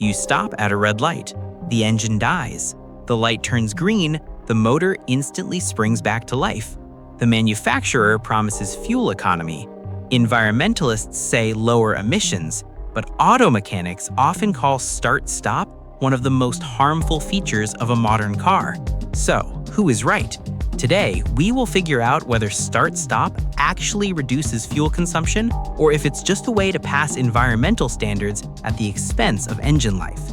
You stop at a red light. The engine dies. The light turns green. The motor instantly springs back to life. The manufacturer promises fuel economy. Environmentalists say lower emissions, but auto mechanics often call start-stop one of the most harmful features of a modern car. So, who is right? Today, we will figure out whether start-stop actually reduces fuel consumption or if it's just a way to pass environmental standards at the expense of engine life.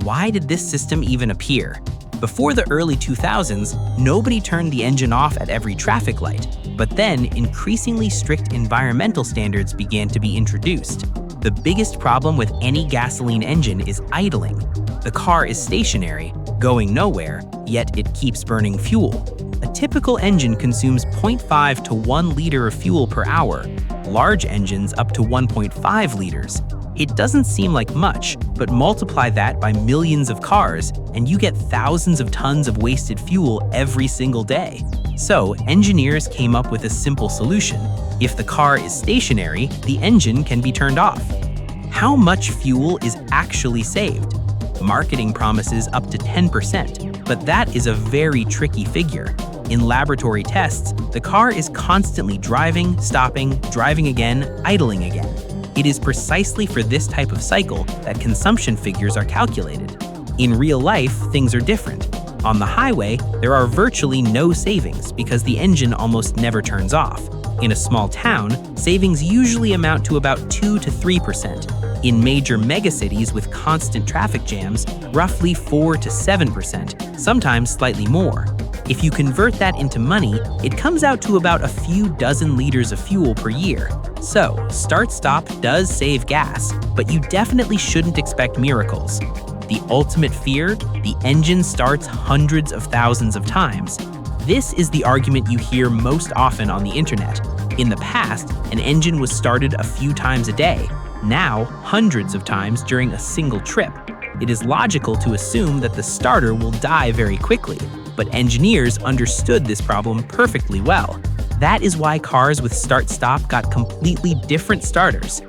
Why did this system even appear? Before the early 2000s, nobody turned the engine off at every traffic light, but then increasingly strict environmental standards began to be introduced. The biggest problem with any gasoline engine is idling. The car is stationary, going nowhere, yet it keeps burning fuel. A typical engine consumes 0.5 to 1 liter of fuel per hour, large engines up to 1.5 liters. It doesn't seem like much, but multiply that by millions of cars, and you get thousands of tons of wasted fuel every single day. So, engineers came up with a simple solution. If the car is stationary, the engine can be turned off. How much fuel is actually saved? Marketing promises up to 10%, but that is a very tricky figure. In laboratory tests, the car is constantly driving, stopping, driving again, idling again. It is precisely for this type of cycle that consumption figures are calculated. In real life, things are different. On the highway, there are virtually no savings because the engine almost never turns off. In a small town, savings usually amount to about 2 to 3%. In major megacities with constant traffic jams, roughly 4 to 7%, sometimes slightly more. If you convert that into money, it comes out to about a few dozen liters of fuel per year. So, start-stop does save gas, but you definitely shouldn't expect miracles. The ultimate fear? The engine starts hundreds of thousands of times. This is the argument you hear most often on the internet. In the past, an engine was started a few times a day. Now, hundreds of times during a single trip. It is logical to assume that the starter will die very quickly, but engineers understood this problem perfectly well. That is why cars with start-stop got completely different starters.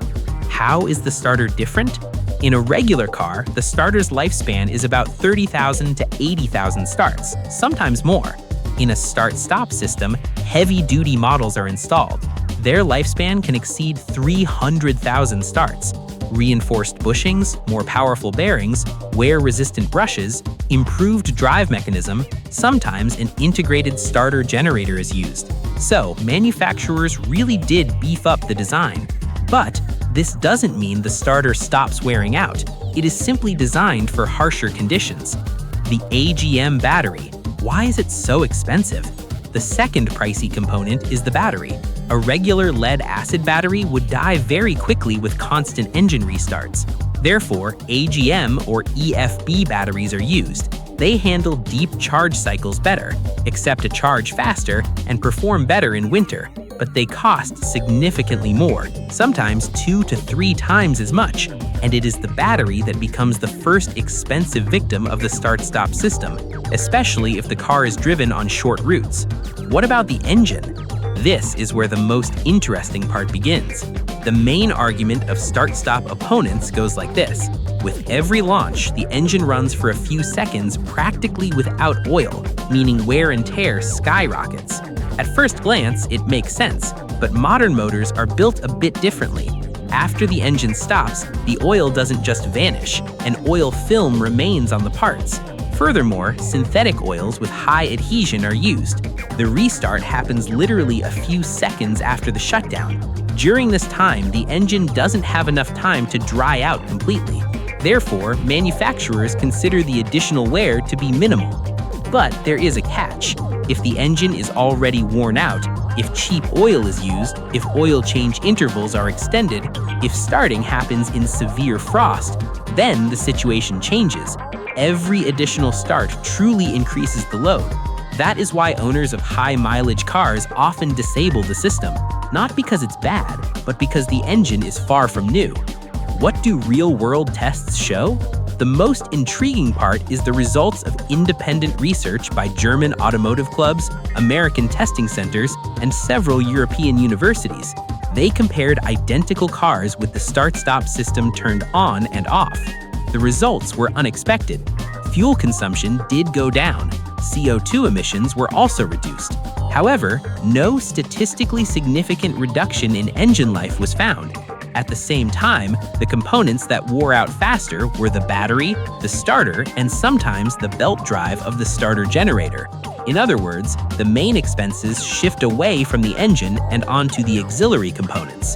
How is the starter different? In a regular car, the starter's lifespan is about 30,000 to 80,000 starts, sometimes more. In a start-stop system, heavy-duty models are installed. Their lifespan can exceed 300,000 starts. Reinforced bushings, more powerful bearings, wear-resistant brushes, improved drive mechanism, sometimes an integrated starter generator is used. So, manufacturers really did beef up the design. But this doesn't mean the starter stops wearing out. It is simply designed for harsher conditions. The AGM battery. Why is it so expensive? The second pricey component is the battery. A regular lead-acid battery would die very quickly with constant engine restarts. Therefore, AGM or EFB batteries are used. They handle deep charge cycles better, accept a charge faster, and perform better in winter, but they cost significantly more, sometimes 2 to 3 times as much, and it is the battery that becomes the first expensive victim of the start-stop system, especially if the car is driven on short routes. What about the engine? This is where the most interesting part begins. The main argument of start-stop opponents goes like this. With every launch, the engine runs for a few seconds practically without oil, meaning wear and tear skyrockets. At first glance, it makes sense, but modern motors are built a bit differently. After the engine stops, the oil doesn't just vanish, an oil film remains on the parts. Furthermore, synthetic oils with high adhesion are used. The restart happens literally a few seconds after the shutdown. During this time, the engine doesn't have enough time to dry out completely. Therefore, manufacturers consider the additional wear to be minimal. But there is a catch. If the engine is already worn out, if cheap oil is used, if oil change intervals are extended, if starting happens in severe frost, then the situation changes. Every additional start truly increases the load. That is why owners of high-mileage cars often disable the system, not because it's bad, but because the engine is far from new. What do real-world tests show? The most intriguing part is the results of independent research by German automotive clubs, American testing centers, and several European universities. They compared identical cars with the start-stop system turned on and off. The results were unexpected. Fuel consumption did go down. CO2 emissions were also reduced. However, no statistically significant reduction in engine life was found. At the same time, the components that wore out faster were the battery, the starter, and sometimes the belt drive of the starter generator. In other words, the main expenses shift away from the engine and onto the auxiliary components.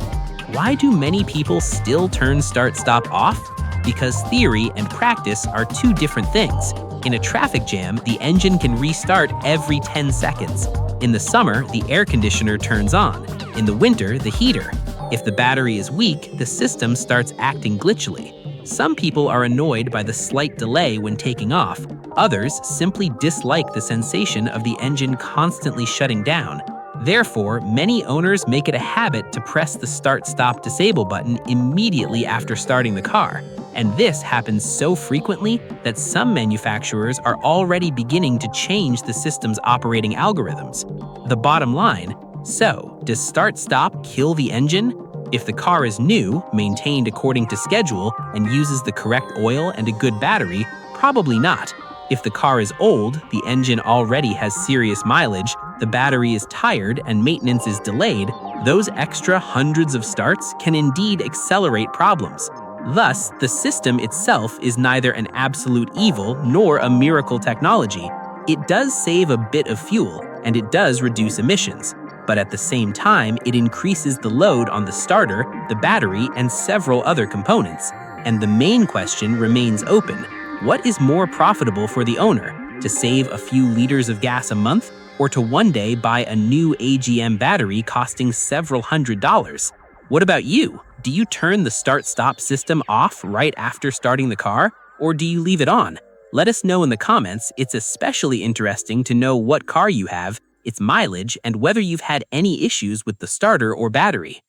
Why do many people still turn start-stop off? Because theory and practice are two different things. In a traffic jam, the engine can restart every 10 seconds. In the summer, the air conditioner turns on. In the winter, the heater. If the battery is weak, the system starts acting glitchily. Some people are annoyed by the slight delay when taking off. Others simply dislike the sensation of the engine constantly shutting down. Therefore, many owners make it a habit to press the start-stop disable button immediately after starting the car. And this happens so frequently that some manufacturers are already beginning to change the system's operating algorithms. The bottom line, so, does start-stop kill the engine? If the car is new, maintained according to schedule, and uses the correct oil and a good battery, probably not. If the car is old, the engine already has serious mileage, the battery is tired, and maintenance is delayed, those extra hundreds of starts can indeed accelerate problems. Thus, the system itself is neither an absolute evil nor a miracle technology. It does save a bit of fuel, and it does reduce emissions. But at the same time, it increases the load on the starter, the battery, and several other components. And the main question remains open. What is more profitable for the owner? To save a few liters of gas a month, or to one day buy a new AGM battery costing several $100s? What about you? Do you turn the start-stop system off right after starting the car, or do you leave it on? Let us know in the comments. It's especially interesting to know what car you have, its mileage, and whether you've had any issues with the starter or battery.